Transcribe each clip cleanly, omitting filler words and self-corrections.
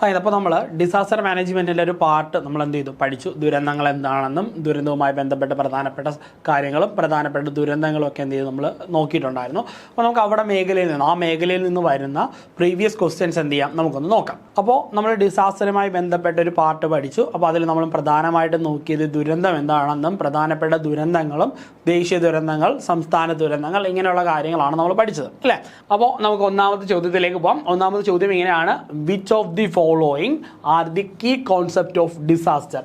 അതായത് അപ്പോൾ നമ്മൾ ഡിസാസ്റ്റർ മാനേജ്മെൻറ്റിൻ്റെ ഒരു പാർട്ട് നമ്മൾ എന്ത് ചെയ്തു പഠിച്ചു. ദുരന്തങ്ങൾ എന്താണെന്നും ദുരന്തവുമായി ബന്ധപ്പെട്ട പ്രധാനപ്പെട്ട കാര്യങ്ങളും പ്രധാനപ്പെട്ട ദുരന്തങ്ങളും ഒക്കെ എന്ത് ചെയ്തു നമ്മൾ നോക്കിയിട്ടുണ്ടായിരുന്നു. അപ്പോൾ നമുക്ക് അവിടെ മേഖലയിൽ നിന്ന് വരുന്ന പ്രീവിയസ് ക്വസ്റ്റ്യൻസ് എന്ത് ചെയ്യാം നമുക്കൊന്ന് നോക്കാം. അപ്പോൾ നമ്മൾ ഡിസാസ്റ്ററുമായി ബന്ധപ്പെട്ട ഒരു പാർട്ട് പഠിച്ചു. അപ്പോൾ അതിൽ നമ്മൾ പ്രധാനമായിട്ടും നോക്കിയത് ദുരന്തം എന്താണെന്നും പ്രധാനപ്പെട്ട ദുരന്തങ്ങളും ദേശീയ ദുരന്തങ്ങൾ, സംസ്ഥാന ദുരന്തങ്ങൾ, ഇങ്ങനെയുള്ള കാര്യങ്ങളാണ് നമ്മൾ പഠിച്ചത് അല്ലേ. അപ്പോൾ നമുക്ക് ഒന്നാമത്തെ ചോദ്യത്തിലേക്ക് പോകാം. ഒന്നാമത്തെ ചോദ്യം ഇങ്ങനെയാണ്: which of the following are the key concept of disaster?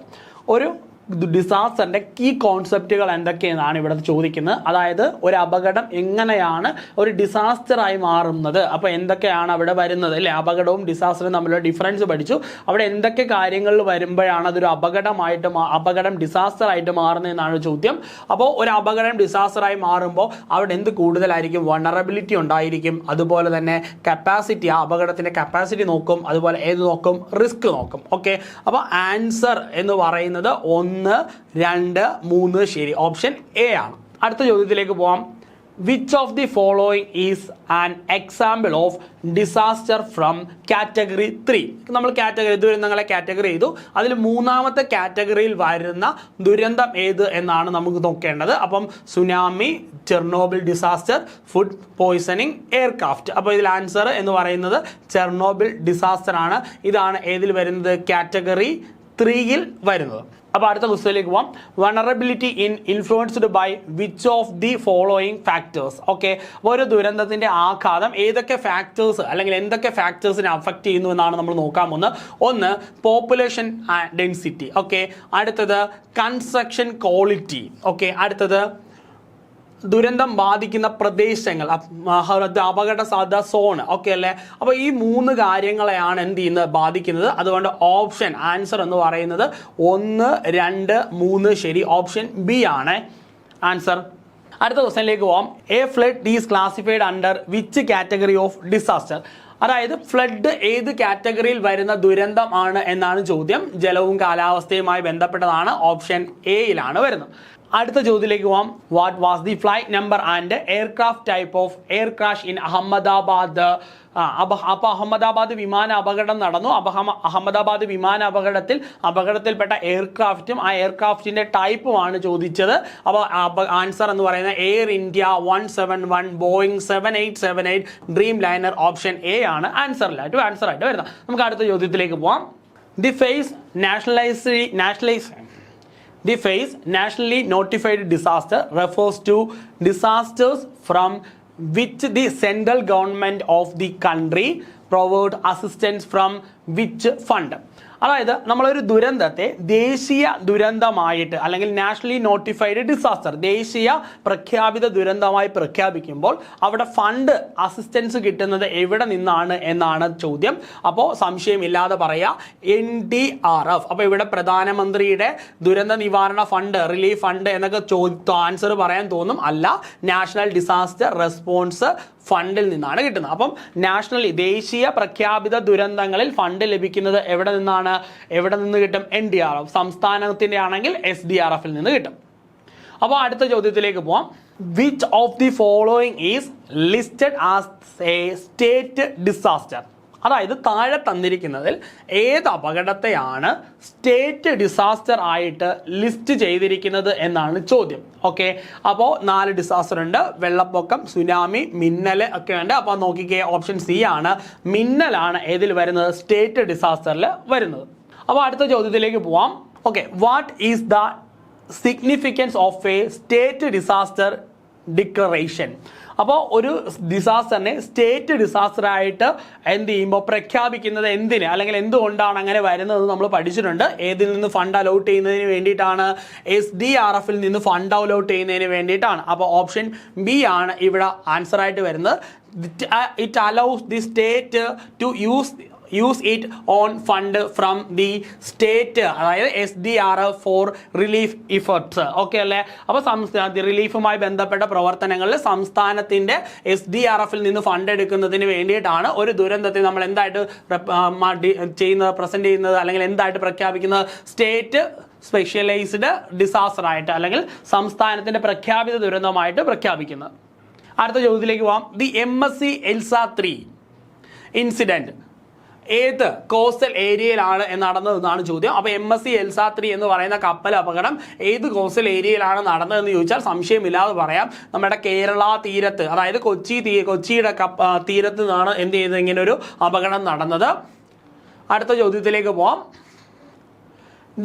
ഒരു ഡിസാസ്റ്ററിൻ്റെ കീ കോൺസെപ്റ്റുകൾ എന്തൊക്കെയെന്നാണ് ഇവിടെ ചോദിക്കുന്നത്. അതായത് ഒരു അപകടം എങ്ങനെയാണ് ഒരു ഡിസാസ്റ്ററായി മാറുന്നത്, അപ്പോൾ എന്തൊക്കെയാണ് അവിടെ വരുന്നത് അല്ലേ. അപകടവും ഡിസാസ്റ്ററും തമ്മിലുള്ള ഡിഫറൻസ് പഠിച്ചു. അവിടെ എന്തൊക്കെ കാര്യങ്ങളിൽ വരുമ്പോഴാണ് അതൊരു അപകടം ഡിസാസ്റ്ററായിട്ട് മാറുന്നതെന്നാണ് ചോദ്യം. അപ്പോൾ ഒരു അപകടം ഡിസാസ്റ്ററായി മാറുമ്പോൾ അവിടെ എന്ത് കൂടുതലായിരിക്കും? വൾനറബിലിറ്റി ഉണ്ടായിരിക്കും. അതുപോലെ തന്നെ കപ്പാസിറ്റി, ആ അപകടത്തിൻ്റെ കപ്പാസിറ്റി നോക്കും. അതുപോലെ ഏത് നോക്കും? റിസ്ക് നോക്കും. ഓക്കെ, അപ്പോൾ ആൻസർ എന്ന് പറയുന്നത് 1, 2, 3 ശരി. ഓപ്ഷൻ എ ആണ്. അടുത്ത ചോദ്യത്തിലേക്ക് പോവാം. Which of the following is an example of disaster from category 3? നമ്മൾ ദുരന്തങ്ങളെ കാറ്റഗറി ചെയ്തു. അതിൽ മൂന്നാമത്തെ കാറ്റഗറിയിൽ വരുന്ന ദുരന്തം ഏത് എന്നാണ് നമുക്ക് നോക്കേണ്ടത്. അപ്പം tsunami, Chernobyl disaster, food poisoning, aircraft. അപ്പോൾ ഇതിൽ ആൻസർ എന്ന് പറയുന്നത് ചെർണോബിൽ ഡിസാസ്റ്റർ ആണ്. ഇതാണ് ഏതിൽ വരുന്നത്? കാറ്റഗറി 3യിൽ വരുന്നത്. അപ്പോൾ അടുത്ത ക്വസ്റ്റ്യനിലേക്ക് പോകാം. Vulnerability influenced by which of the following factors? Okay, അപ്പോൾ ഒരു ദുരന്തത്തിൻ്റെ ആഘാതം ഏതൊക്കെ ഫാക്ടേഴ്സ് അല്ലെങ്കിൽ എന്തൊക്കെ ഫാക്ടേഴ്സിനെ അഫക്റ്റ് ചെയ്യുന്നു എന്നാണ് നമ്മൾ നോക്കാൻ പോകുന്നത്. ഒന്ന്, പോപ്പുലേഷൻ ഡെൻസിറ്റി. ഓക്കെ, അടുത്തത് കൺസ്ട്രക്ഷൻ ക്വാളിറ്റി. ഓക്കെ, അടുത്തത് ദുരന്തം ബാധിക്കുന്ന പ്രദേശങ്ങൾ, അപകട സാധ്യത സോൺ. ഓക്കെ അല്ലേ. അപ്പോൾ ഈ 3 കാര്യങ്ങളെയാണ് എന്ത് ചെയ്യുന്നത്? ബാധിക്കുന്നത്. അതുകൊണ്ട് ഓപ്ഷൻ ആൻസർ എന്ന് പറയുന്നത് 1, 2, 3 ശരി. ഓപ്ഷൻ ബി ആണ് ആൻസർ. അടുത്ത ക്വസ്റ്റ്യനിലേക്ക് പോകാം. A flood is classified under which category of disaster? അതായത് ഫ്ലഡ് ഏത് കാറ്റഗറിയിൽ വരുന്ന ദുരന്തം ആണ് എന്നാണ് ചോദ്യം. ജലവും കാലാവസ്ഥയുമായി ബന്ധപ്പെട്ടതാണ്. ഓപ്ഷൻ എയിലാണ് വരുന്നത്. അടുത്ത ചോദ്യത്തിലേക്ക് പോകാം. What was the flight number and aircraft type of air crash in Ahmedabad? അപ്പോൾ അഹമ്മദാബാദ് വിമാന അപകടം നടന്നു. അഹമ്മദാബാദ് വിമാന അപകടത്തിൽപ്പെട്ട എയർക്രാഫ്റ്റും ആ എയർക്രാഫ്റ്റിന്റെ ടൈപ്പുമാണ് ചോദിച്ചത്. അപ്പോൾ ആൻസർ എന്ന് പറയുന്നത് Air India 171, Boeing 7878, Dreamliner. Option A ആണ് ആൻസർ ആയിട്ട് വരുന്നത്. നമുക്ക് അടുത്ത ചോദ്യത്തിലേക്ക് പോകാം. The phase nationally notified disaster refers to disasters from which the central government of the country provide assistance from which fund? അതായത് നമ്മളൊരു ദുരന്തത്തെ ദേശീയ ദുരന്തമായിട്ട് അല്ലെങ്കിൽ നാഷണലി നോട്ടിഫൈഡ് ഡിസാസ്റ്റർ, ദേശീയ പ്രഖ്യാപിത ദുരന്തമായി പ്രഖ്യാപിക്കുമ്പോൾ അവിടെ ഫണ്ട് അസിസ്റ്റൻസ് കിട്ടുന്നത് എവിടെ നിന്നാണ് എന്നാണ് ചോദ്യം. അപ്പോൾ സംശയമില്ലാതെ പറയാം NDRF. അപ്പോൾ ഇവിടെ പ്രധാനമന്ത്രിയുടെ ദുരന്ത നിവാരണ ഫണ്ട്, റിലീഫ് ഫണ്ട് എന്നൊക്കെ ആൻസർ പറയാൻ തോന്നും. അല്ല, നാഷണൽ ഡിസാസ്റ്റർ റെസ്പോൺസ് ഫണ്ടിൽ നിന്നാണ് കിട്ടുന്നത്. അപ്പം ദേശീയ പ്രഖ്യാപിത ദുരന്തങ്ങളിൽ ഫണ്ട് ലഭിക്കുന്നത് എവിടെ നിന്ന് കിട്ടും? NDRF. സംസ്ഥാനത്തിന്റെ ആണെങ്കിൽ SDRFിൽ നിന്ന് കിട്ടും. അപ്പോൾ അടുത്ത ചോദ്യത്തിലേക്ക് പോവാം. Which of the following is listed as A state disaster? അതായത് താഴെ തന്നിരിക്കുന്നതിൽ ഏത് അപകടത്തെയാണ് സ്റ്റേറ്റ് ഡിസാസ്റ്റർ ആയിട്ട് ലിസ്റ്റ് ചെയ്തിരിക്കുന്നത് എന്നാണ് ചോദ്യം. ഓക്കെ, അപ്പോൾ 4 ഡിസാസ്റ്റർ ഉണ്ട്. വെള്ളപ്പൊക്കം, സുനാമി, മിന്നൽ ഒക്കെ ഉണ്ട്. അപ്പോൾ നോക്കിക്കേ, ഓപ്ഷൻ സി ആണ്. മിന്നലാണ് ഏതിൽ വരുന്നത്? സ്റ്റേറ്റ് ഡിസാസ്റ്ററിൽ വരുന്നത്. അപ്പോൾ അടുത്ത ചോദ്യത്തിലേക്ക് പോവാം. Okay, what is the significance of A state disaster declaration? അപ്പോൾ ഒരു ഡിസാസ്റ്ററിനെ സ്റ്റേറ്റ് ഡിസാസ്റ്റർ ആയിട്ട് എന്ത് ചെയ്യുമ്പോൾ പ്രഖ്യാപിക്കുന്നത് എന്തിന് അല്ലെങ്കിൽ എന്തുകൊണ്ടാണ് അങ്ങനെ വരുന്നത് നമ്മൾ പഠിച്ചിട്ടുണ്ട്. ഏതിൽ നിന്ന് ഫണ്ട് അലോട്ട് ചെയ്യുന്നതിന് വേണ്ടിയിട്ടാണ്? SDRFിൽ നിന്ന് ഫണ്ട് അലോട്ട് ചെയ്യുന്നതിന് വേണ്ടിയിട്ടാണ്. അപ്പോൾ ഓപ്ഷൻ ബി ആണ് ഇവിടെ ആൻസർ ആയിട്ട് വരുന്നത്. It allows the state to use its own fund from the state, അതായത് SDRF for relief efforts. Okay അല്ലേ. അപ്പോൾ റിലീഫുമായി ബന്ധപ്പെട്ട പ്രവർത്തനങ്ങളിൽ സംസ്ഥാനത്തിൻ്റെ SDRFിൽ നിന്ന് ഫണ്ട് എടുക്കുന്നതിന് വേണ്ടിയിട്ടാണ് ഒരു ദുരന്തത്തെ നമ്മൾ എന്തായിട്ട് പ്രസന്റ് ചെയ്യുന്നത് അല്ലെങ്കിൽ എന്തായിട്ട് പ്രഖ്യാപിക്കുന്നത്? സ്റ്റേറ്റ് സ്പെഷ്യലൈസ്ഡ് ഡിസാസ്റ്റർ ആയിട്ട് അല്ലെങ്കിൽ സംസ്ഥാനത്തിൻ്റെ പ്രഖ്യാപിത ദുരന്തമായിട്ട് പ്രഖ്യാപിക്കുന്നത്. അടുത്ത ചോദ്യത്തിലേക്ക് പോകാം. ദി MSC ELSA 3 ഇൻസിഡൻറ്റ് ഏത് കോസ്റ്റൽ ഏരിയയിലാണ് നടന്നതെന്നാണ് ചോദ്യം. അപ്പോൾ MSC എൽസ 3 എന്ന് പറയുന്ന കപ്പൽ അപകടം ഏത് കോസ്റ്റൽ ഏരിയയിലാണ് നടന്നതെന്ന് ചോദിച്ചാൽ സംശയമില്ലാതെ പറയാം നമ്മുടെ കേരള തീരത്ത്, അതായത് കൊച്ചിയുടെ തീരത്ത് നിന്നാണ് എന്ത് ചെയ്തത് ഇങ്ങനെ ഒരു അപകടം നടന്നത്. അടുത്ത ചോദ്യത്തിലേക്ക് പോവാം.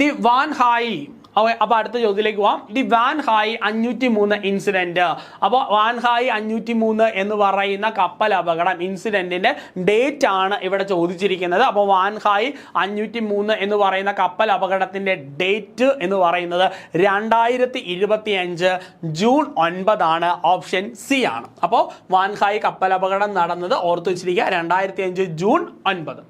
ദി വാൻ ഹായ്, അപ്പോൾ അടുത്ത ചോദ്യത്തിലേക്ക് പോവാം. The van hi 503 incident. അപ്പോൾ വാൻ ഹായ് 503 എന്ന് പറയുന്ന കപ്പൽ അപകടം ഇൻസിഡന്റിന്റെ ഡേറ്റ് ആണ് ഇവിടെ ചോദിച്ചിരിക്കുന്നത്. അപ്പോൾ വാൻ ഹായ് 503 എന്ന് പറയുന്ന കപ്പൽ അപകടത്തിന്റെ ഡേറ്റ് എന്ന് പറയുന്നത് 2025 ജൂൺ 9 ആണ്. ഓപ്ഷൻ സി ആണ്. അപ്പോൾ വാൻ ഹായ് കപ്പൽ അപകടം നടന്നത് ഓർത്തു വെച്ചിരിക്കുക 2005 ജൂൺ 9.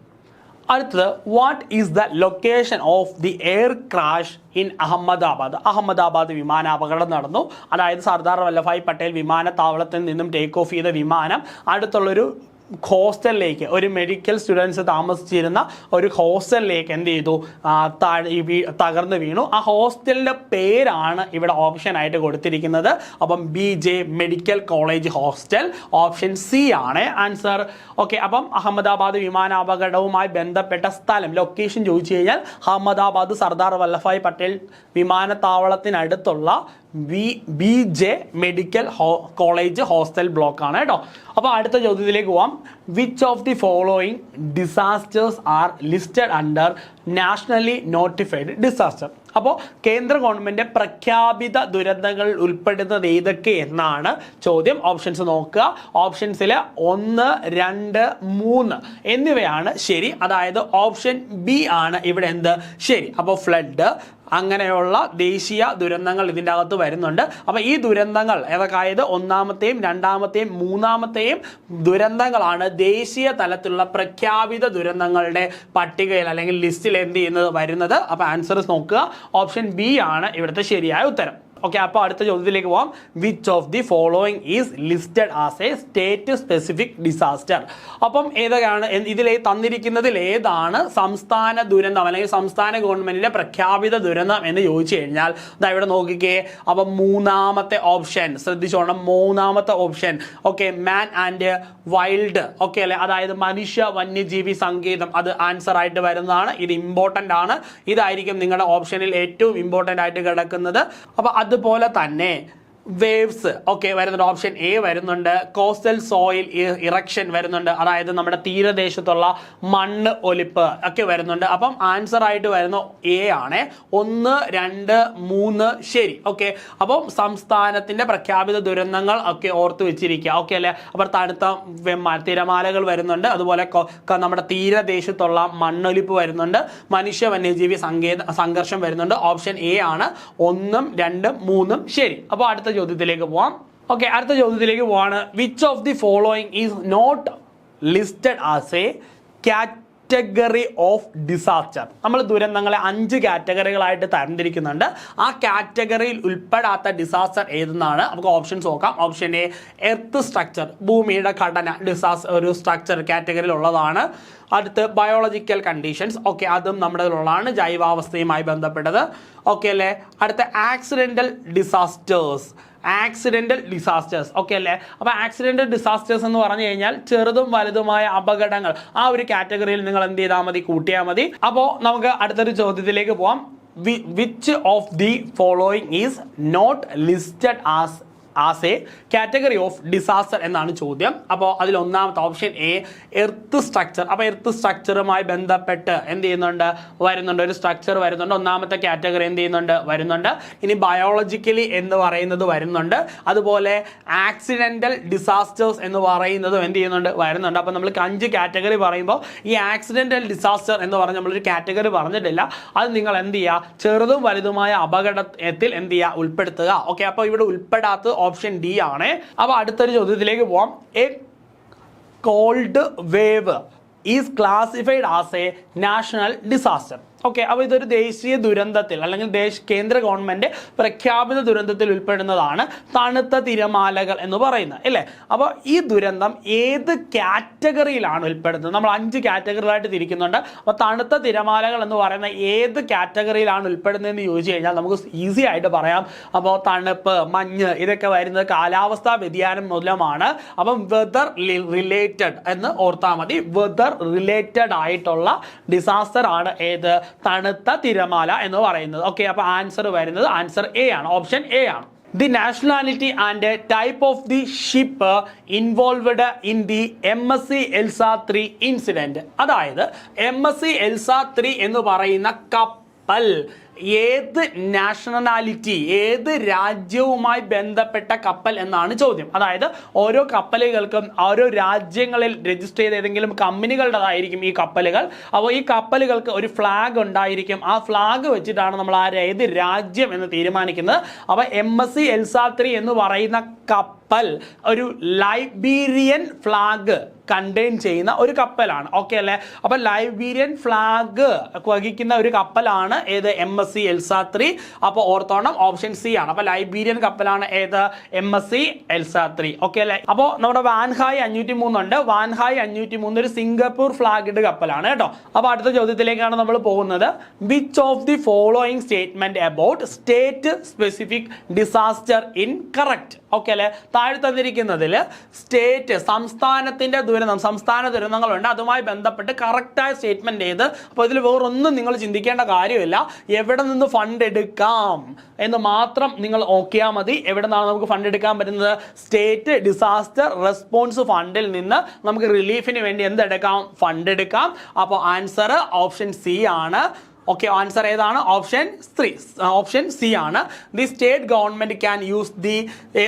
അടുത്തത്, what is the location of the air crash in Ahmedabad വിമാനാപകടം നടന്നു. അതായത് സർദാർ വല്ലഭായ് പട്ടേൽ വിമാനത്താവളത്തിൽ നിന്നും ടേക്ക് ഓഫ് ചെയ്ത വിമാനം അടുത്തുള്ളൊരു ഹോസ്റ്റലിലേക്ക്, ഒരു മെഡിക്കൽ സ്റ്റുഡൻസ് താമസിച്ചിരുന്ന ഒരു ഹോസ്റ്റലിലേക്ക് എന്ത് ചെയ്തു, തകർന്നു വീണു. ആ ഹോസ്റ്റലിൻ്റെ പേരാണ് ഇവിടെ ഓപ്ഷൻ ആയിട്ട് കൊടുത്തിരിക്കുന്നത്. അപ്പം BJ medical college hostel. Option C ആണ് ആൻസർ. ഓക്കെ, അപ്പം അഹമ്മദാബാദ് വിമാനാപകടവുമായി ബന്ധപ്പെട്ട സ്ഥലം ലൊക്കേഷൻ ചോദിച്ചു കഴിഞ്ഞാൽ അഹമ്മദാബാദ് സർദാർ വല്ലഭായ് പട്ടേൽ വിമാനത്താവളത്തിനടുത്തുള്ള BJ medical college hostel block ആണ് കേട്ടോ. അപ്പോൾ അടുത്ത ചോദ്യത്തിലേക്ക് പോവാം. Which of the following disasters are listed under nationally notified disaster? അപ്പോൾ കേന്ദ്ര ഗവൺമെൻറ് പ്രഖ്യാപിത ദുരന്തങ്ങൾ ഉൾപ്പെടുന്നത് ഏതൊക്കെ എന്നാണ് ചോദ്യം. ഓപ്ഷൻസ് നോക്കുക. ഓപ്ഷൻസിൽ 1, 2, 3 എന്നിവയാണ് ശരി. അതായത് ഓപ്ഷൻ ബി ആണ് ഇവിടെ എന്ത് ശരി. അപ്പോൾ ഫ്ലഡ് അങ്ങനെയുള്ള ദേശീയ ദുരന്തങ്ങൾ ഇതിൻ്റെ അകത്ത് വരുന്നുണ്ട്. അപ്പോൾ ഈ ദുരന്തങ്ങൾ ഏതൊക്കെയായത് ഒന്നാമത്തെയും രണ്ടാമത്തെയും മൂന്നാമത്തെയും ദുരന്തങ്ങളാണ് ദേശീയ തലത്തിലുള്ള പ്രഖ്യാപിത ദുരന്തങ്ങളുടെ പട്ടികയിൽ അല്ലെങ്കിൽ ലിസ്റ്റിൽ എന്ത് ചെയ്യുന്നത് വരുന്നത്. അപ്പോൾ ആൻസർ നോക്കുക. ഓപ്ഷൻ ബി ആണ് ഇവിടുത്തെ ശരിയായ ഉത്തരം. ഓക്കെ, അപ്പോൾ അടുത്ത ചോദ്യത്തിലേക്ക് പോകാം. Which of the following is listed as A state specific disaster? അപ്പം ഏതൊക്കെയാണ് ഇതിൽ തന്നിരിക്കുന്നതിൽ ഏതാണ് സംസ്ഥാന ദുരന്തം അല്ലെങ്കിൽ സംസ്ഥാന ഗവൺമെന്റിന്റെ പ്രഖ്യാപിത ദുരന്തം എന്ന് ചോദിച്ചു കഴിഞ്ഞാൽ ഇതാ ഇവിടെ നോക്കിക്കേ. അപ്പം മൂന്നാമത്തെ ഓപ്ഷൻ ശ്രദ്ധിച്ചോണം. മൂന്നാമത്തെ option okay, man and wild. Okay അല്ലെ, അതായത് മനുഷ്യ വന്യജീവി സങ്കേതം, അത് ആൻസർ ആയിട്ട് വരുന്നതാണ്. ഇത് ഇമ്പോർട്ടൻ്റ് ആണ്. ഇതായിരിക്കും നിങ്ങളുടെ ഓപ്ഷനിൽ ഏറ്റവും ഇമ്പോർട്ടൻ്റ് ആയിട്ട് കിടക്കുന്നത്. അപ്പോൾ അതുപോലെ തന്നെ വേവ്സ് ഒക്കെ വരുന്നുണ്ട്. ഓപ്ഷൻ എ വരുന്നുണ്ട്. കോസ്റ്റൽ സോയിൽ ഇറക്ഷൻ വരുന്നുണ്ട്. അതായത് നമ്മുടെ തീരദേശത്തുള്ള മണ്ണ് ഒലിപ്പ് ഒക്കെ വരുന്നുണ്ട്. അപ്പം ആൻസർ ആയിട്ട് വരുന്ന എ ആണ്. 1, 2, 3 ശരി. ഓക്കെ, അപ്പം സംസ്ഥാനത്തിന്റെ പ്രഖ്യാപിത ദുരന്തങ്ങൾ ഒക്കെ ഓർത്ത് വെച്ചിരിക്കുക. ഓക്കെ അല്ലേ. അപ്പം തണുത്ത തിരമാലകൾ വരുന്നുണ്ട്. അതുപോലെ നമ്മുടെ തീരദേശത്തുള്ള മണ്ണൊലിപ്പ് വരുന്നുണ്ട്. മനുഷ്യ വന്യജീവി സംഘർഷം വരുന്നുണ്ട്. ഓപ്ഷൻ എ ആണ്. 1, 2, 3 ശരി. അപ്പോൾ അടുത്ത ചോദ്യത്തിലേക്ക് പോവാം. ഓക്കെ, അടുത്ത ചോദ്യത്തിലേക്ക് പോവാണ്. Which of the following is not listed as a category of disaster? നമ്മൾ ദുരന്തങ്ങളെ 5 കാറ്റഗറികളായിട്ട് തരംതിരിക്കുന്നുണ്ട്. ആ കാറ്റഗറിയിൽ ഉൾപ്പെടാത്ത ഡിസാസ്റ്റർ ഏതെന്നാണ് നമുക്ക് ഓപ്ഷൻസ് നോക്കാം. ഓപ്ഷൻ എ എർത്ത് സ്ട്രക്ചർ, ഭൂമിയുടെ ഘടന ഒരു സ്ട്രക്ചർ കാറ്റഗറിയിൽ ഉള്ളതാണ്. അടുത്ത് ബയോളജിക്കൽ കണ്ടീഷൻസ്, ഓക്കെ അതും നമ്മുടെ ഉള്ളതാണ്, ജൈവാവസ്ഥയുമായി ബന്ധപ്പെട്ടത്. ഓക്കെ അല്ലേ. അടുത്ത ആക്സിഡൻ്റൽ ഡിസാസ്റ്റേഴ്സ് ഓക്കെ അല്ലേ. അപ്പോൾ ആക്സിഡൻ്റൽ ഡിസാസ്റ്റേഴ്സ് എന്ന് പറഞ്ഞു കഴിഞ്ഞാൽ ചെറുതും വലുതുമായ അപകടങ്ങൾ. ആ ഒരു കാറ്റഗറിയിൽ നിങ്ങൾ എന്ത് ചെയ്താൽ മതി, കൂട്ടിയാൽ മതി. അപ്പോൾ നമുക്ക് അടുത്തൊരു ചോദ്യത്തിലേക്ക് പോവാം. Which of the following is not listed as a category of disaster എന്നാണ് ചോദ്യം. അപ്പോൾ അതിൽ ഒന്നാമത്തെ ഓപ്ഷൻ എ എർത്ത് സ്ട്രക്ചർ. അപ്പോൾ എർത്ത് സ്ട്രക്ചറുമായി ബന്ധപ്പെട്ട് എന്ത് ചെയ്യുന്നുണ്ട്, വരുന്നുണ്ട്, ഒരു സ്ട്രക്ചർ വരുന്നുണ്ട്. ഒന്നാമത്തെ കാറ്റഗറി എന്ത് ചെയ്യുന്നുണ്ട്, വരുന്നുണ്ട്. ഇനി ബയോളജിക്കലി എന്ന് പറയുന്നത് വരുന്നുണ്ട്. അതുപോലെ ആക്സിഡൻ്റൽ ഡിസാസ്റ്റേഴ്സ് എന്ന് പറയുന്നതും എന്ത് ചെയ്യുന്നുണ്ട്, വരുന്നുണ്ട്. അപ്പോൾ നമ്മൾ 5 കാറ്റഗറി പറയുമ്പോൾ ഈ ആക്സിഡൻ്റൽ ഡിസാസ്റ്റർ എന്ന് പറഞ്ഞ് നമ്മളൊരു കാറ്റഗറി പറഞ്ഞിട്ടില്ല. അത് നിങ്ങൾ എന്ത് ചെയ്യുക, ചെറുതും വലുതുമായ അപകടത്തിൽ എന്ത് ചെയ്യുക, ഉൾപ്പെടുത്തുക. ഓക്കെ, അപ്പോൾ ഇവിടെ ഉൾപ്പെടാത്ത ഓപ്ഷൻ ഡി ആണ്. അപ്പോൾ അടുത്തൊരു ചോദ്യത്തിലേക്ക് പോവാം. A cold wave is classified as a national disaster. Okay, അപ്പോൾ ഇതൊരു ദേശീയ ദുരന്തത്തിൽ അല്ലെങ്കിൽ കേന്ദ്ര ഗവൺമെന്റ് പ്രഖ്യാപിത ദുരന്തത്തിൽ ഉൾപ്പെടുന്നതാണ് തണുത്ത തിരമാലകൾ എന്ന് പറയുന്നത് അല്ലേ. അപ്പോൾ ഈ ദുരന്തം ഏത് കാറ്റഗറിയിലാണ് ഉൾപ്പെടുന്നത്? നമ്മൾ 5 കാറ്റഗറികളായിട്ട് തിരിക്കുന്നുണ്ട്. അപ്പോൾ തണുത്ത തിരമാലകൾ എന്ന് പറയുന്ന ഏത് കാറ്റഗറിയിലാണ് ഉൾപ്പെടുന്നതെന്ന് ചോദിച്ചു കഴിഞ്ഞാൽ നമുക്ക് ഈസി ആയിട്ട് പറയാം. അപ്പോൾ തണുപ്പ്, മഞ്ഞ് ഇതൊക്കെ വരുന്നത് കാലാവസ്ഥാ വ്യതിയാനം മൂലമാണ്. അപ്പം വെതർ റിലേറ്റഡ് എന്ന് ഓർത്താൽ മതി. വെതർ റിലേറ്റഡ് ആയിട്ടുള്ള ഡിസാസ്റ്റർ ആണ് ഏത്? തണുത്ത തിരമാല എന്ന് പറയുന്നത്. ഓക്കെ, അപ്പോൾ ആൻസർ വരുന്നത് ആൻസർ എ ആണ്, ഓപ്ഷൻ എ ആണ്. The nationality and type of the ship involved in the MSC Elsa 3 incident. അതായത് MSC Elsa 3 എന്ന് പറയുന്ന കപ്പൽ ഏത് നാഷണാലിറ്റി, ഏത് രാജ്യവുമായി ബന്ധപ്പെട്ട കപ്പൽ എന്നാണ് ചോദ്യം. അതായത് ഓരോ കപ്പലുകൾക്കും ഓരോ രാജ്യങ്ങളിൽ രജിസ്റ്റർ ചെയ്ത ഏതെങ്കിലും കമ്പനികളുടേതായിരിക്കും ഈ കപ്പലുകൾ. അപ്പോൾ ഈ കപ്പലുകൾക്ക് ഒരു ഫ്ലാഗ് ഉണ്ടായിരിക്കും. ആ ഫ്ലാഗ് വെച്ചിട്ടാണ് നമ്മൾ ഏത് രാജ്യം എന്ന് തീരുമാനിക്കുന്നത്. അപ്പോൾ MSC Elsa 3 എന്ന് പറയുന്ന കപ്പൽ ഒരു ലൈബീരിയൻ ഫ്ലാഗ് കണ്ടെയ്ൻ ചെയ്യുന്ന ഒരു കപ്പലാണ്. ഓക്കെ അല്ലേ? അപ്പോൾ ലൈബീരിയൻ ഫ്ലാഗ് വഹിക്കുന്ന ഒരു കപ്പലാണ് ഏത്? MSC Elsa 3. അപ്പോൾ ഓർത്തോണം, ഓപ്ഷൻ സി ആണ്. അപ്പോൾ ലൈബീരിയൻ കപ്പലാണ് ഏത്? MSC Elsa 3. ഓക്കെ അല്ലേ? അപ്പോൾ നമ്മുടെ വാൻഹായ് 503 ഉണ്ട്. വാൻഹായ് 503 ഒരു സിംഗപ്പൂർ ഫ്ലാഗ്ഡ് കപ്പലാണ് കേട്ടോ. അപ്പോൾ അടുത്ത ചോദ്യത്തിലേക്കാണ് നമ്മൾ പോകുന്നത്. Which of the following statement about state specific disaster in correct? Okay അല്ലേ? താഴെ തന്നിരിക്കുന്നതിൽ സ്റ്റേറ്റ്, സംസ്ഥാനത്തിന്റെ ദുരന്തം, സംസ്ഥാന ദുരന്തങ്ങളുണ്ട്, അതുമായി ബന്ധപ്പെട്ട് കറക്റ്റായ സ്റ്റേറ്റ്മെന്റ് ഏത്? അപ്പോൾ ഇതിൽ വേറൊന്നും നിങ്ങൾ ചിന്തിക്കേണ്ട കാര്യമില്ല. എവിടെ നിന്ന് ഫണ്ട് എടുക്കാം എന്ന് മാത്രം നിങ്ങൾ നോക്കിയാൽ മതി. എവിടെ നിന്നാണ് നമുക്ക് ഫണ്ട് എടുക്കാൻ പറ്റുന്നത്? സ്റ്റേറ്റ് ഡിസാസ്റ്റർ റെസ്പോൺസ് ഫണ്ടിൽ നിന്ന് നമുക്ക് റിലീഫിന് വേണ്ടി എന്തെടുക്കാം? ഫണ്ട് എടുക്കാം. അപ്പോൾ ആൻസർ ഓപ്ഷൻ സി ആണ്. ഓക്കെ, ആൻസർ ഏതാണ്? ഓപ്ഷൻ സി ആണ്. The state government can use the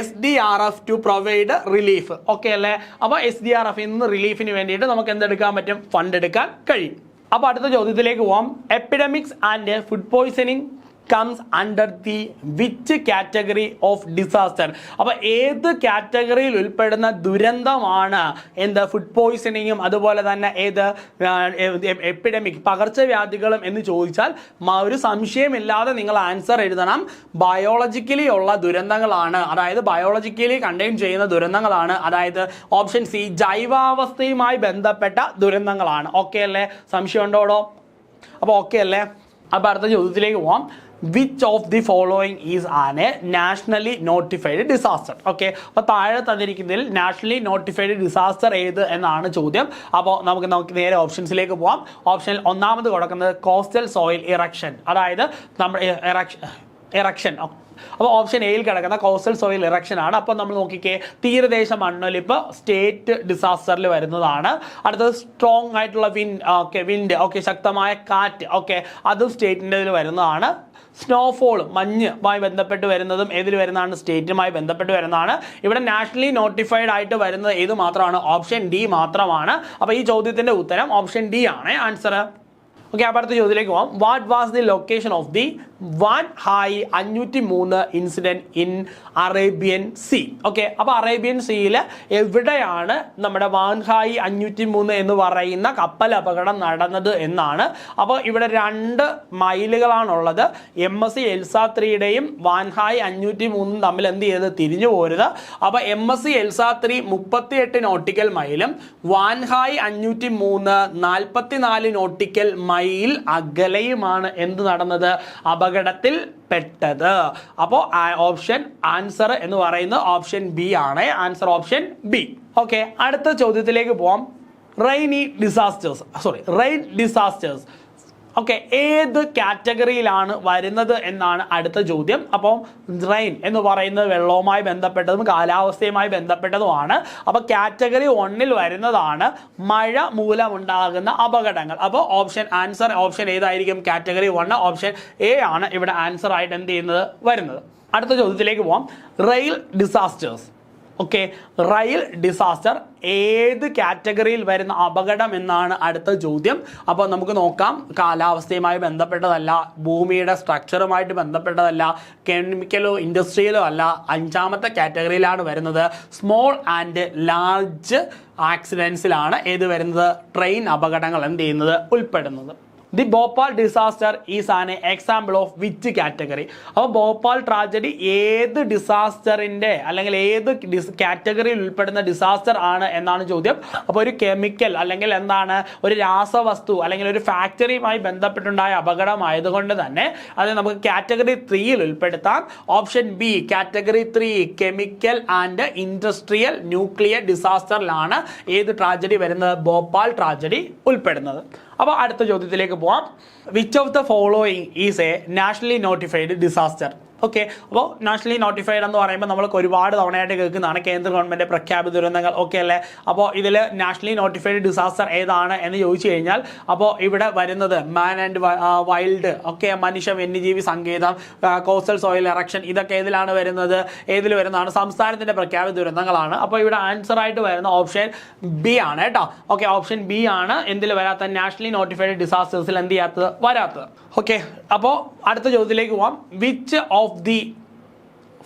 SDRF to provide relief. Okay അല്ലേ? അപ്പോൾ SDRF നിന്ന് റിലീഫിന് വേണ്ടിയിട്ട് നമുക്ക് എന്തെടുക്കാൻ പറ്റും? ഫണ്ട് എടുക്കാൻ കഴിയും. അപ്പോൾ അടുത്ത ചോദ്യത്തിലേക്ക് പോവാം. Epidemics and food poisoning comes under the which category of disaster? അപ്പോൾ ഏത് കാറ്റഗറിയിൽ ഉൾപ്പെടുന്ന ദുരന്തമാണ് എന്ത്? ഫുഡ് പോയ്സണിങ്ങും അതുപോലെ തന്നെ ഏത് എപ്പിഡമിക്, പകർച്ചവ്യാധികളും എന്ന് ചോദിച്ചാൽ ഒരു സംശയമില്ലാതെ നിങ്ങൾ ആൻസർ എഴുതണം. ബയോളജിക്കലി ഉള്ള ദുരന്തങ്ങളാണ്, അതായത് ബയോളജിക്കലി കണ്ടെയ്ൻ ചെയ്യുന്ന ദുരന്തങ്ങളാണ്. അതായത് ഓപ്ഷൻ സി, ജൈവാവസ്ഥയുമായി ബന്ധപ്പെട്ട ദുരന്തങ്ങളാണ്. ഓക്കെ അല്ലേ? സംശയം ഉണ്ടോടോ? അപ്പോൾ ഓക്കെ അല്ലേ? അപ്പോൾ അടുത്ത ചോദ്യത്തിലേക്ക് പോവാം. Which of the following is an A nationally notified disaster? Okay, അപ്പോൾ താഴെ തന്നിരിക്കുന്നതിൽ നാഷണലി നോട്ടിഫൈഡ് ഡിസാസ്റ്റർ ഏത് എന്നാണ് ചോദ്യം. അപ്പോൾ നമുക്ക് നേരെ ഓപ്ഷൻസിലേക്ക് പോവാം. ഓപ്ഷനിൽ ഒന്നാമത് കൊടുക്കുന്നത് കോസ്റ്റൽ സോയിൽ ഇറക്ഷൻ, അതായത് നമ്മുടെ ഇറക്ഷൻ. അപ്പോൾ ഓപ്ഷൻ എയിൽ കിടക്കുന്ന കോസ്റ്റൽ സോയിൽ ഇറക്ഷൻ ആണ്. അപ്പോൾ നമ്മൾ നോക്കിക്കേ, തീരദേശ മണ്ണൊലിപ്പ് സ്റ്റേറ്റ് ഡിസാസ്റ്ററിൽ വരുന്നതാണ്. അടുത്തത് സ്ട്രോങ് ആയിട്ടുള്ള വിൻഡ്, ഓക്കെ, ശക്തമായ കാറ്റ്, ഓക്കെ, അതും സ്റ്റേറ്റിൻ്റെ ഇതിൽ വരുന്നതാണ്. സ്നോഫോൾ, മഞ്ഞുമായി ബന്ധപ്പെട്ട് വരുന്നതും ഏതിൽ വരുന്നതാണ്? സ്റ്റേറ്റുമായി ബന്ധപ്പെട്ട് വരുന്നതാണ്. ഇവിടെ നാഷണലി നോട്ടിഫൈഡ് ആയിട്ട് വരുന്നത് ഏത് മാത്രമാണ്? ഓപ്ഷൻ ഡി മാത്രമാണ്. അപ്പോൾ ഈ ചോദ്യത്തിൻ്റെ ഉത്തരം ഓപ്ഷൻ ഡി ആണ് ആൻസർ. ഓക്കെ, അപ്പോൾ അടുത്ത ചോദ്യത്തിലേക്ക് പോകാം. What was the location of the Wan 503 incident in Arabian sea? Okay, അപ്പോൾ അറേബ്യൻ സീയിൽ എവിടെയാണ് നമ്മുടെ വാൻഹായ് 503 എന്ന് പറയുന്ന കപ്പൽ അപകടം നടന്നത് എന്നാണ്. അപ്പോൾ ഇവിടെ 2 മൈലുകളാണുള്ളത്. MSC Elsa 3യുടെയും വാൻഹായ് 503 തമ്മിൽ എന്ത് ചെയ്ത് തിരിഞ്ഞു പോരുത്. അപ്പോൾ MSC Elsa 3 38 നോട്ടിക്കൽ മൈലും വാൻഹായ് 503 44 നോട്ടിക്കൽ മൈൽ അകലെയുമാണ് എന്ത് നടന്നത്? അപകടത്തിൽ പെട്ടത്. അപ്പോൾ ഓപ്ഷൻ ആൻസർ എന്ന് പറയുന്നത് ഓപ്ഷൻ ബി ആണ്. Answer option B. ഓക്കെ, അടുത്ത ചോദ്യത്തിലേക്ക് പോവാം. റെയിൻ ഡിസാസ്റ്റേഴ്സ് ഓക്കെ, ഏത് കാറ്റഗറിയിലാണ് വരുന്നത് എന്നാണ് അടുത്ത ചോദ്യം. അപ്പോൾ റെയിൻ എന്ന് പറയുന്നത് വെള്ളവുമായി ബന്ധപ്പെട്ടതും കാലാവസ്ഥയുമായി ബന്ധപ്പെട്ടതുമാണ്. അപ്പോൾ കാറ്റഗറി 1ൽ വരുന്നതാണ് മഴ മൂലമുണ്ടാകുന്ന അപകടങ്ങൾ. അപ്പോൾ ആൻസർ ഓപ്ഷൻ ഏതായിരിക്കും? കാറ്റഗറി 1, ഓപ്ഷൻ എ ആണ് ഇവിടെ ആൻസർ ആയിട്ട് എന്ത് ചെയ്യുന്നത് വരുന്നത്. അടുത്ത ചോദ്യത്തിലേക്ക് പോവാം. Rail disasters. Okay, rail disaster ഏത് കാറ്റഗറിയിൽ വരുന്ന അപകടം എന്നാണ് അടുത്ത ചോദ്യം. അപ്പോൾ നമുക്ക് നോക്കാം. കാലാവസ്ഥയുമായി ബന്ധപ്പെട്ടതല്ല, ഭൂമിയുടെ സ്ട്രക്ചറുമായിട്ട് ബന്ധപ്പെട്ടതല്ല, കെമിക്കലോ ഇൻഡസ്ട്രിയലോ അല്ല. 5ാമത്തെ കാറ്റഗറിയിലാണ് വരുന്നത്. സ്മോൾ ആൻഡ് ലാർജ് ആക്സിഡൻസിലാണ് ഏത് വരുന്നത്? ട്രെയിൻ അപകടങ്ങൾ എന്ത് ചെയ്യുന്നത്? ഉൾപ്പെടുന്നത്. The Bhopal disaster is an example of which category? അപ്പോൾ ഭോപ്പാൽ ട്രാജഡി ഏത് ഡിസാസ്റ്ററിൻ്റെ അല്ലെങ്കിൽ ഏത് കാറ്റഗറിയിൽ ഉൾപ്പെടുന്ന ഡിസാസ്റ്റർ ആണ് എന്നാണ് ചോദ്യം. അപ്പോൾ ഒരു കെമിക്കൽ അല്ലെങ്കിൽ എന്താണ് ഒരു രാസവസ്തു അല്ലെങ്കിൽ ഒരു ഫാക്ടറിയുമായി ബന്ധപ്പെട്ടുണ്ടായ അപകടമായതുകൊണ്ട് തന്നെ അത് നമുക്ക് കാറ്റഗറി 3യിൽ ഉൾപ്പെടുത്താം. Option B category 3 chemical and industrial nuclear ഡിസാസ്റ്ററിലാണ് ഏത് ട്രാജഡി വരുന്നത്? ഭോപ്പാൽ ട്രാജഡി ഉൾപ്പെടുന്നത്. അപ്പോൾ അടുത്ത ചോദ്യത്തിലേക്ക് പോവാം. Which of the following is A nationally notified disaster? Okay, അപ്പോൾ നാഷണലി നോട്ടിഫൈഡ് എന്ന് പറയുമ്പോൾ നമ്മൾക്ക് ഒരുപാട് തവണയായിട്ട് കേൾക്കുന്നതാണ് കേന്ദ്ര ഗവൺമെൻറ് പ്രഖ്യാപിത ദുരന്തങ്ങൾ. ഓക്കെ അല്ലേ? അപ്പോൾ ഇതിൽ നാഷണലി നോട്ടിഫൈഡ് ഡിസാസ്റ്റർ ഏതാണ് എന്ന് ചോദിച്ചു കഴിഞ്ഞാൽ അപ്പോൾ ഇവിടെ വരുന്നത് മാൻ ആൻഡ് വൈൽഡ്, ഓക്കെ, മനുഷ്യ വന്യജീവി സങ്കേതം, കോസ്റ്റൽ സോയിൽ എറക്ഷൻ, ഇതൊക്കെ ഏതിലാണ് വരുന്നത്? ഏതിൽ വരുന്നതാണ്? സംസ്ഥാനത്തിൻ്റെ പ്രഖ്യാപിത ദുരന്തങ്ങളാണ്. അപ്പോൾ ഇവിടെ ആൻസർ ആയിട്ട് വരുന്ന ഓപ്ഷൻ ബി ആണ് കേട്ടോ. ഓക്കെ, ഓപ്ഷൻ ബി ആണ് എന്തിൽ വരാത്ത നാഷണലി നോട്ടിഫൈഡ് ഡിസാസ്റ്റേഴ്സിൽ എന്ത് ചെയ്യാത്തത്? വരാത്തത്. ഓക്കെ, അപ്പോൾ അടുത്ത ചോദ്യത്തിലേക്ക് പോവാം. Which of the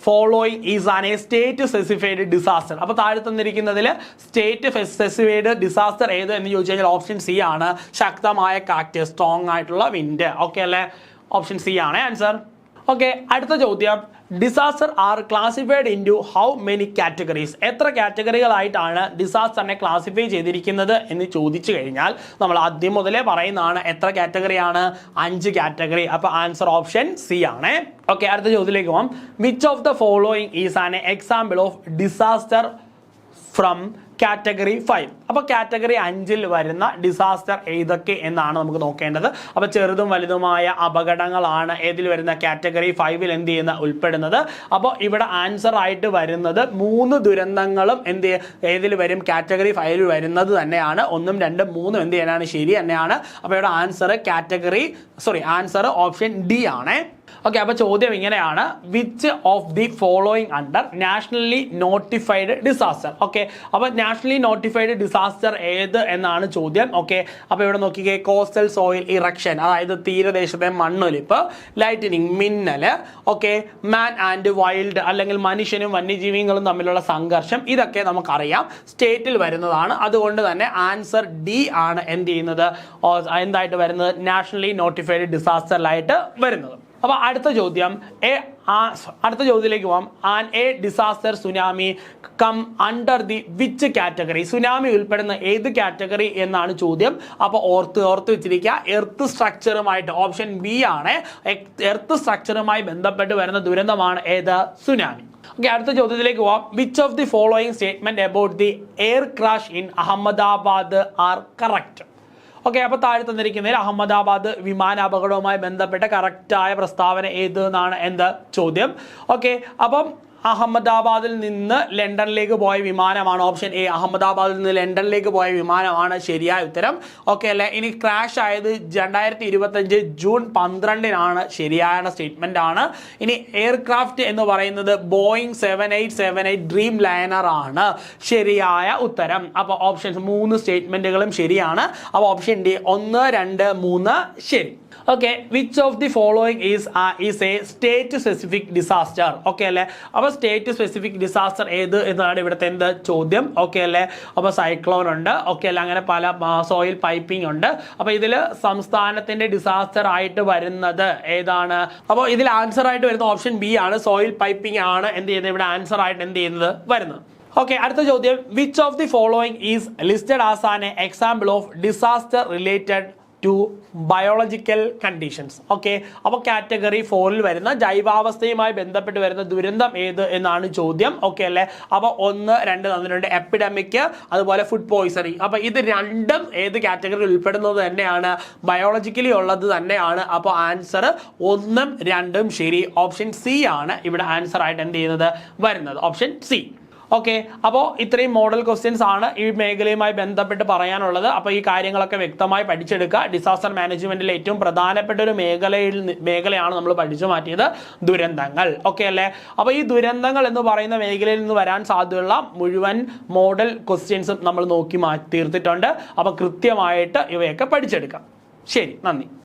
following is an A state specified disaster? അപ്പോൾ താഴെ തന്നിരിക്കുന്നതിൽ സ്റ്റേറ്റ് സ്പെസിഫൈഡ് ഡിസാസ്റ്റർ ഏത് എന്ന് ചോദിച്ചു കഴിഞ്ഞാൽ ഓപ്ഷൻ സി ആണ്. ശക്തമായ കാറ്റ്, സ്ട്രോങ് ആയിട്ടുള്ള വിൻഡ്. ഓക്കെ അല്ലേ? ഓപ്ഷൻ സി ആണ് ആൻസർ. ഓക്കെ, അടുത്ത ചോദ്യം. Disaster R classified into how many categories? എത്ര കാറ്റഗറികളായിട്ടാണ് ഡിസാസ്റ്ററിനെ ക്ലാസിഫൈ ചെയ്തിരിക്കുന്നത് എന്ന് ചോദിച്ചു കഴിഞ്ഞാൽ നമ്മൾ ആദ്യം മുതലേ പറയുന്നതാണ് എത്ര കാറ്റഗറിയാണ്? 5 കാറ്റഗറി. അപ്പോൾ ആൻസർ ഓപ്ഷൻ സി ആണ്. ഓക്കെ, അടുത്ത ചോദ്യത്തിലേക്ക് പോകാം. Which of the following is an example of disaster from category 5? അപ്പോൾ കാറ്റഗറി 5ൽ വരുന്ന ഡിസാസ്റ്റർ ഏതൊക്കെ എന്നാണ് നമുക്ക് നോക്കേണ്ടത്. അപ്പോൾ ചെറുതും വലുതുമായ അപകടങ്ങളാണ് ഏതിൽ വരുന്ന? കാറ്റഗറി 5ൽ എന്ത് ചെയ്യുന്ന ഉൾപ്പെടുന്നത്. അപ്പോൾ ഇവിടെ ആൻസർ ആയിട്ട് വരുന്നത് 3 ദുരന്തങ്ങളും ഏതിൽ വരും? കാറ്റഗറി 5ൽ വരുന്നത് തന്നെയാണ്. 1, 2, 3 എന്ത് ചെയ്യാനാണ്? ശരി തന്നെയാണ്. അപ്പോൾ ഇവിടെ ആൻസർ ഓപ്ഷൻ ഡി ആണ്. ഓക്കെ, അപ്പോൾ ചോദ്യം ഇങ്ങനെയാണ്. Which of the following under nationally notified disaster? Okay, അപ്പോൾ നാഷണലി നോട്ടിഫൈഡ് ഡിസാസ്റ്റർ ഏത് എന്നാണ് ചോദ്യം. ഓക്കെ, അപ്പോൾ ഇവിടെ നോക്കിക്കേ. കോസ്റ്റൽ സോയിൽ ഇറക്ഷൻ, അതായത് തീരദേശത്തെ മണ്ണൊലിപ്പ്, ലൈറ്റനിങ്, മിന്നൽ, ഓക്കെ, മാൻ ആൻഡ് വൈൽഡ് അല്ലെങ്കിൽ മനുഷ്യനും വന്യജീവികളും തമ്മിലുള്ള സംഘർഷം, ഇതൊക്കെ നമുക്കറിയാം സ്റ്റേറ്റിൽ വരുന്നതാണ്. അതുകൊണ്ട് തന്നെ ആൻസർ ഡി ആണ് എന്ത് ചെയ്യുന്നത്? എന്തായിട്ട് വരുന്നത്? നാഷണലി നോട്ടിഫൈഡ് ഡിസാസ്റ്ററിലായിട്ട് വരുന്നത്. അപ്പോൾ അടുത്ത ചോദ്യത്തിലേക്ക് പോകാം. An a disaster tsunami come under the which category? Tsunami ഉൾപ്പെടുന്ന ഏത് കാറ്റഗറി എന്നാണ് ചോദ്യം. അപ്പോൾ ഓർത്ത് വെച്ചിരിക്കുക. എർത്ത് സ്ട്രക്ചറുമായിട്ട് ഓപ്ഷൻ ബി ആണ്. എർത്ത് സ്ട്രക്ചറുമായി ബന്ധപ്പെട്ട് വരുന്ന ദുരന്തമാണ് ഏത്? സുനാമി. ഓക്കെ, അടുത്ത ചോദ്യത്തിലേക്ക് പോവാം. Which of the following statement about the air crash in Ahmedabad are correct? Okay, അപ്പോൾ താഴെ തന്നിരിക്കുന്നതിൽ അഹമ്മദാബാദ് വിമാനാപകടവുമായി ബന്ധപ്പെട്ട കറക്റ്റായ പ്രസ്താവന ഏത് എന്നാണ് എന്ത് ചോദ്യം. ഓക്കെ, അപ്പം അഹമ്മദാബാദിൽ നിന്ന് ലണ്ടനിലേക്ക് പോയ വിമാനമാണ് ഓപ്ഷൻ എ. അഹമ്മദാബാദിൽ നിന്ന് ലണ്ടനിലേക്ക് പോയ വിമാനമാണ് ശരിയായ ഉത്തരം. ഓക്കെ അല്ലേ? ഇനി ക്രാഷ് ആയത് 2025 ജൂൺ 12 ശരിയായ സ്റ്റേറ്റ്മെന്റ് ആണ്. ഇനി എയർക്രാഫ്റ്റ് എന്ന് പറയുന്നത് ബോയിങ് 7878 ഡ്രീം ലൈനർ ആണ് ശരിയായ ഉത്തരം. അപ്പോൾ ഓപ്ഷൻസ് 3 സ്റ്റേറ്റ്മെന്റുകളും ശരിയാണ്. അപ്പോൾ ഓപ്ഷൻ ഡി 1, 2, 3 ശരി. Okay, which of the following is A state specific disaster? Okay അല്ലേ? അപ്പോൾ സ്റ്റേറ്റ് സ്പെസിഫിക് ഡിസാസ്റ്റർ ഏത് എന്നാണ് ഇവിടുത്തെ എന്ത് ചോദ്യം. ഓക്കെ അല്ലേ? അപ്പോൾ സൈക്ലോൺ ഉണ്ട്. ഓക്കെ അല്ലേ? അങ്ങനെ പല സോയിൽ പൈപ്പിംഗ് ഉണ്ട്. അപ്പോൾ ഇതിൽ സംസ്ഥാനത്തിന്റെ ഡിസാസ്റ്റർ ആയിട്ട് വരുന്നത് ഏതാണ്? അപ്പോൾ ഇതിൽ ആൻസർ ആയിട്ട് വരുന്ന ഓപ്ഷൻ ബി ആണ്. സോയിൽ പൈപ്പിംഗ് ആണ് എന്ത് ചെയ്യുന്നത് ഇവിടെ ആൻസർ ആയിട്ട് എന്ത് ചെയ്യുന്നത് വരുന്നത്. ഓക്കെ, അടുത്ത ചോദ്യം. Which of the following is listed as an example of disaster related to biological conditions? Okay, അപ്പോൾ കാറ്റഗറി 4ൽ വരുന്ന ജൈവാവസ്ഥയുമായി ബന്ധപ്പെട്ട് വരുന്ന ദുരന്തം ഏത് എന്നാണ് ചോദ്യം. ഓക്കെ അല്ലേ? അപ്പോൾ 1, 2 തന്നിട്ടുണ്ട്. എപ്പിഡമിക്, അതുപോലെ ഫുഡ് പോയിസണിങ്. അപ്പോൾ ഇത് രണ്ടും ഏത് കാറ്റഗറിയിൽ ഉൾപ്പെടുന്നത് തന്നെയാണ്? ബയോളജിക്കലി ഉള്ളത് തന്നെയാണ്. അപ്പോൾ ആൻസർ 1ഉം 2ഉം ശരി. ഓപ്ഷൻ സി ആണ് ഇവിടെ ആൻസർ ആയിട്ട് എന്ത് ചെയ്യുന്നത് വരുന്നത്. Option C. ഓക്കെ, അപ്പോൾ ഇത്രയും മോഡൽ ക്വസ്റ്റ്യൻസ് ആണ് ഈ മേഖലയുമായി ബന്ധപ്പെട്ട് പറയാനുള്ളത്. അപ്പോൾ ഈ കാര്യങ്ങളൊക്കെ വ്യക്തമായി പഠിച്ചെടുക്കുക. ഡിസാസ്റ്റർ മാനേജ്മെന്റിലെ ഏറ്റവും പ്രധാനപ്പെട്ട ഒരു മേഖലയാണ് നമ്മൾ പഠിച്ചു മാറ്റിയത് ദുരന്തങ്ങൾ. ഓക്കെ അല്ലേ? അപ്പോൾ ഈ ദുരന്തങ്ങൾ എന്ന് പറയുന്ന മേഖലയിൽ നിന്ന് വരാൻ സാധ്യതയുള്ള മുഴുവൻ മോഡൽ ക്വസ്റ്റ്യൻസും നമ്മൾ നോക്കി തീർത്തിട്ടുണ്ട്. അപ്പോൾ കൃത്യമായിട്ട് ഇവയൊക്കെ പഠിച്ചെടുക്കാം. ശരി, നന്ദി.